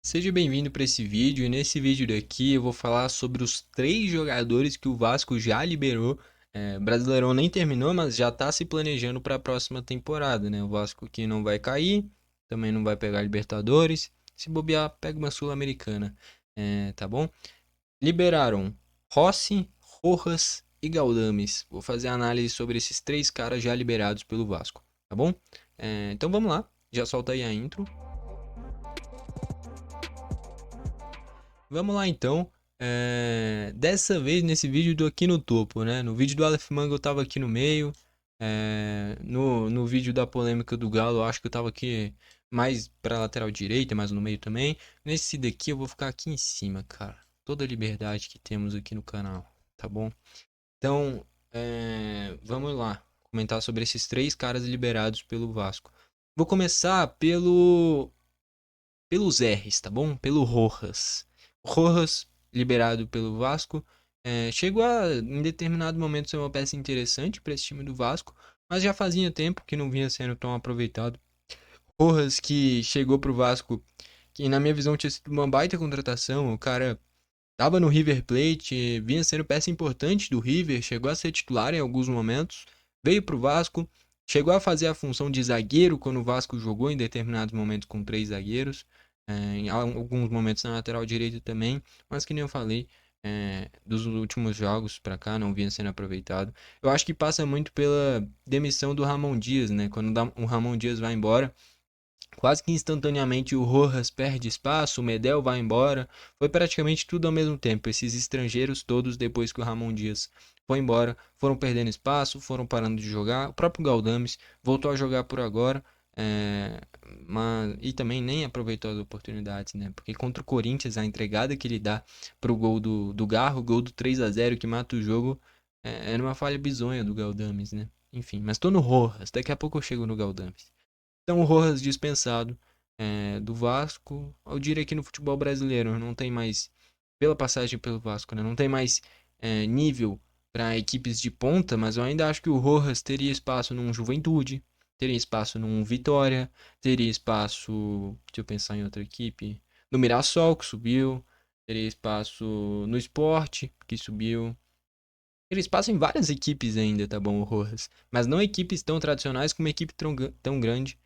Seja bem-vindo para esse vídeo e nesse vídeo daqui eu vou falar sobre os três jogadores que o Vasco já liberou. Brasileirão nem terminou, mas já está se planejando para a próxima temporada, né? O Vasco que não vai cair, também não vai pegar Libertadores, se bobear pega uma Sul-Americana, tá bom? Liberaram Rossi, Rojas e Galdames. Vou fazer análise sobre esses três caras já liberados pelo Vasco, tá bom? Então vamos lá, já solta aí a intro. Vamos lá então. Dessa vez nesse vídeo eu tô aqui no topo, né? No vídeo do Aleph Manga eu tava aqui no meio. No vídeo da polêmica do Galo eu acho que eu tava aqui mais pra lateral direita, mais no meio também. Nesse daqui eu vou ficar aqui em cima, cara. Toda a liberdade que temos aqui no canal, tá bom? Então, vamos lá. Comentar sobre esses três caras liberados pelo Vasco. Vou começar pelos R's, tá bom? Pelo Rojas. Rojas, liberado pelo Vasco, chegou a, em determinado momento, ser uma peça interessante para esse time do Vasco, mas já fazia tempo que não vinha sendo tão aproveitado. Rojas, que chegou pro Vasco, que na minha visão tinha sido uma baita contratação, o cara tava no River Plate, vinha sendo peça importante do River, chegou a ser titular em alguns momentos, veio pro Vasco, chegou a fazer a função de zagueiro quando o Vasco jogou em determinados momentos com três zagueiros, em alguns momentos na lateral direita também, mas que nem eu falei, dos últimos jogos pra cá não vinha sendo aproveitado. Eu acho que passa muito pela demissão do Ramon Dias, né? Quando o Ramon Dias vai embora, quase que instantaneamente o Rojas perde espaço, o Medel vai embora. Foi praticamente tudo ao mesmo tempo. Esses estrangeiros todos, depois que o Ramon Dias foi embora, foram perdendo espaço, foram parando de jogar. O próprio Galdames voltou a jogar por agora. é, e também nem aproveitou as oportunidades, né? Porque contra o Corinthians, a entregada que ele dá pro gol do Garro, o gol do 3-0 que mata o jogo, era uma falha bizonha do Galdames, né? Enfim, mas tô no Rojas, daqui a pouco eu chego no Galdames. Então, o Rojas dispensado do Vasco. Eu diria que no futebol brasileiro não tem mais, pela passagem pelo Vasco, né, não tem mais nível para equipes de ponta, mas eu ainda acho que o Rojas teria espaço num Juventude, teria espaço num Vitória, teria espaço, deixa eu pensar em outra equipe, no Mirassol, que subiu, teria espaço no Sport, que subiu. Teria espaço em várias equipes ainda, tá bom, o Rojas. Mas não equipes tão tradicionais como uma equipe tão grande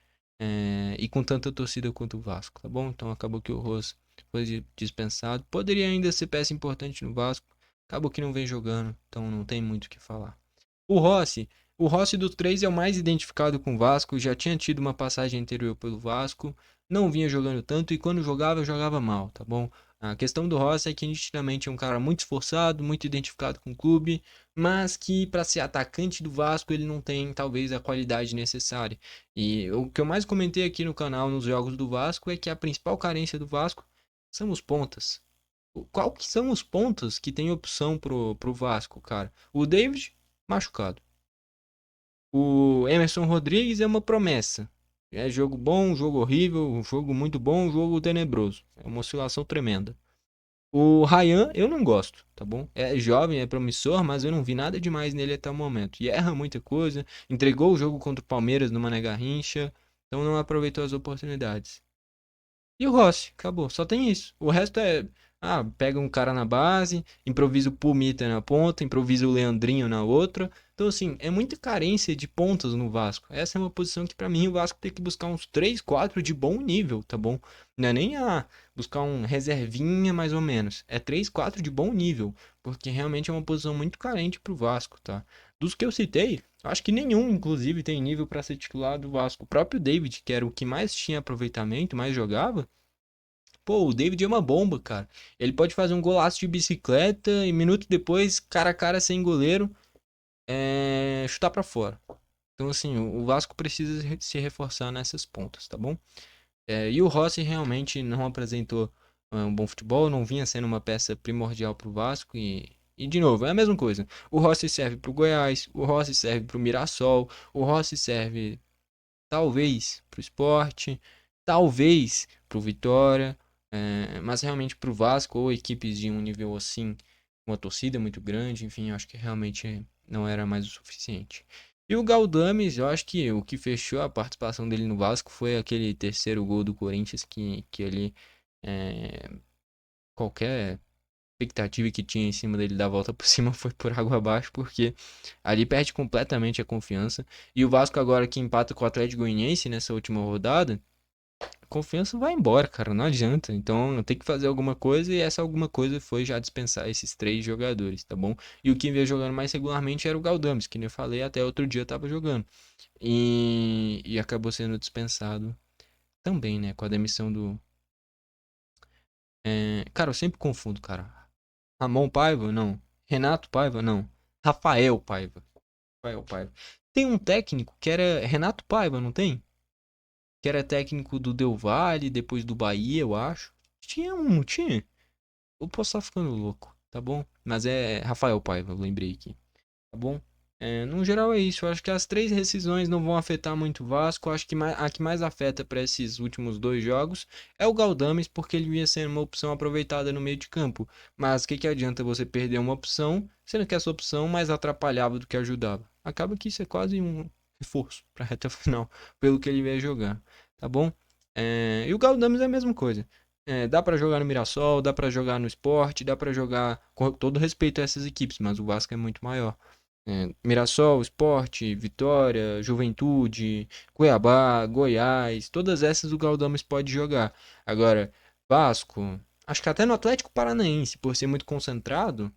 e com tanta torcida quanto o Vasco, tá bom? Então acabou que o Rojas foi dispensado. Poderia ainda ser peça importante no Vasco. Acabou que não vem jogando, então não tem muito o que falar. O Rossi. O Rossi dos três é o mais identificado com o Vasco. Já tinha tido uma passagem anterior pelo Vasco. Não vinha jogando tanto e quando jogava, jogava mal, tá bom? A questão do Rossi é que nitidamente é um cara muito esforçado, muito identificado com o clube, mas que para ser atacante do Vasco ele não tem talvez a qualidade necessária. E o que eu mais comentei aqui no canal nos jogos do Vasco é que a principal carência do Vasco são os pontas. Qual que são os pontos que tem opção pro Vasco, cara? O David, machucado. O Emerson Rodrigues é uma promessa. É jogo bom, jogo horrível, jogo muito bom, jogo tenebroso. É uma oscilação tremenda. O Ryan, eu não gosto, tá bom? É jovem, é promissor, mas eu não vi nada demais nele até o momento. E erra muita coisa, entregou o jogo contra o Palmeiras no Mané Garrincha, então não aproveitou as oportunidades. E o Rossi, acabou. Só tem isso. O resto é. Ah, pega um cara na base, improvisa o Pumita na ponta, improvisa o Leandrinho na outra. Então, assim, é muita carência de pontas no Vasco. Essa é uma posição que, pra mim, o Vasco tem que buscar uns 3 4 de bom nível, tá bom? Não é nem buscar um reservinha, mais ou menos. É 3 4 de bom nível. Porque realmente é uma posição muito carente pro Vasco, tá? Dos que eu citei, acho que nenhum, inclusive, tem nível pra ser titular do Vasco. O próprio David, que era o que mais tinha aproveitamento, mais jogava. Pô, o David é uma bomba, cara. Ele pode fazer um golaço de bicicleta e minuto depois, cara a cara sem goleiro, chutar pra fora. Então, assim, o Vasco precisa se reforçar nessas pontas, tá bom? E o Rossi realmente não apresentou um bom futebol, não vinha sendo uma peça primordial pro Vasco e de novo, é a mesma coisa. O Rossi serve pro Goiás, o Rossi serve pro Mirassol, o Rossi serve talvez pro Sport, talvez pro Vitória, mas realmente pro Vasco ou equipes de um nível assim, uma torcida muito grande, enfim, eu acho que realmente não era mais o suficiente. E o Galdames, eu acho que o que fechou a participação dele no Vasco foi aquele terceiro gol do Corinthians que ele Qualquer expectativa que tinha em cima dele dar a volta por cima foi por água abaixo, porque ali perde completamente a confiança. E o Vasco agora que empata com o Atlético Goianiense nessa última rodada, a confiança vai embora, cara, não adianta. Então tem que fazer alguma coisa e essa alguma coisa foi já dispensar esses três jogadores, tá bom? E o que vinha jogando mais regularmente era o Galdames, que nem eu falei, até outro dia tava jogando. E acabou sendo dispensado também, né, com a demissão do... cara, eu sempre confundo, cara. Ramon Paiva? Não. Renato Paiva? Não. Rafael Paiva. Rafael Paiva. Tem um técnico que era Renato Paiva, não tem? Que era técnico do Del Valle, depois do Bahia, eu acho. Tinha um, não tinha? Eu posso estar ficando louco, tá bom? Mas é Rafael Paiva, eu lembrei aqui. Tá bom? No geral é isso. Eu acho que as três rescisões não vão afetar muito o Vasco. Eu acho que a que mais afeta para esses últimos dois jogos é o Galdames, porque ele vinha sendo uma opção aproveitada no meio de campo. Mas o que, que adianta você perder uma opção, sendo que essa opção mais atrapalhava do que ajudava? Acaba que isso é quase um reforço para a reta final, pelo que ele veio jogar. Tá bom? E o Galdames é a mesma coisa. Dá para jogar no Mirassol, dá para jogar no Sport, dá para jogar com todo respeito a essas equipes, mas o Vasco é muito maior. Mirassol, Sport, Vitória, Juventude, Cuiabá, Goiás, todas essas o Galdames pode jogar. Agora, Vasco, acho que até no Atlético Paranaense, por ser muito concentrado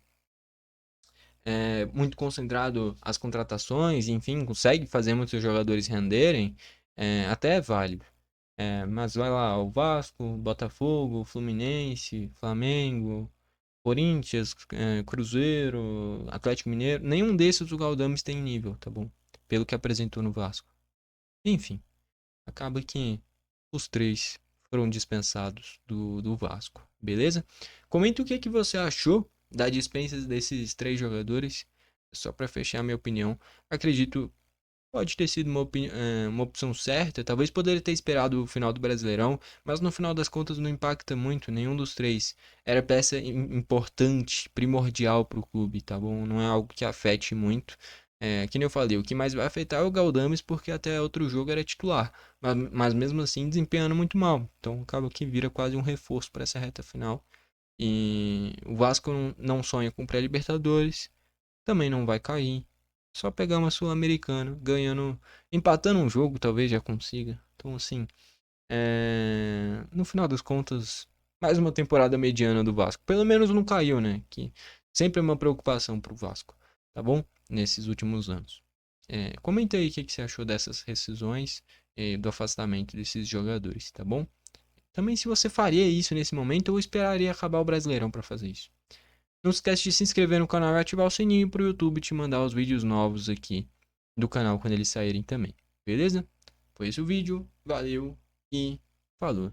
as contratações, enfim, consegue fazer muitos jogadores renderem, até é válido. Mas vai lá, o Vasco, Botafogo, Fluminense, Flamengo, Corinthians, Cruzeiro, Atlético Mineiro, nenhum desses o Galdames tem nível, tá bom? Pelo que apresentou no Vasco. Enfim, acaba que os três foram dispensados do Vasco, beleza? Comenta o que você achou da dispensa desses três jogadores. Só para fechar minha opinião, acredito pode ter sido uma opção certa, talvez poderia ter esperado o final do Brasileirão, mas no final das contas não impacta muito, nenhum dos três era peça importante, primordial para o clube, tá bom? Não é algo que afete muito. Que nem eu falei, o que mais vai afetar é o Galdames, porque até outro jogo era titular, mas mesmo assim desempenhando muito mal, então acaba que vira quase um reforço para essa reta final. E o Vasco não sonha com pré-Libertadores, também não vai cair. Só pegar uma Sul-Americana, ganhando, empatando um jogo, talvez já consiga. Então, assim, no final das contas, mais uma temporada mediana do Vasco. Pelo menos não caiu, né? Que sempre é uma preocupação pro Vasco, tá bom? Nesses últimos anos. Comenta aí o que você achou dessas rescisões, do afastamento desses jogadores, tá bom? Também se você faria isso nesse momento ou esperaria acabar o Brasileirão para fazer isso. Não se esquece de se inscrever no canal e ativar o sininho para o YouTube te mandar os vídeos novos aqui do canal quando eles saírem também. Beleza? Foi esse o vídeo, valeu e falou!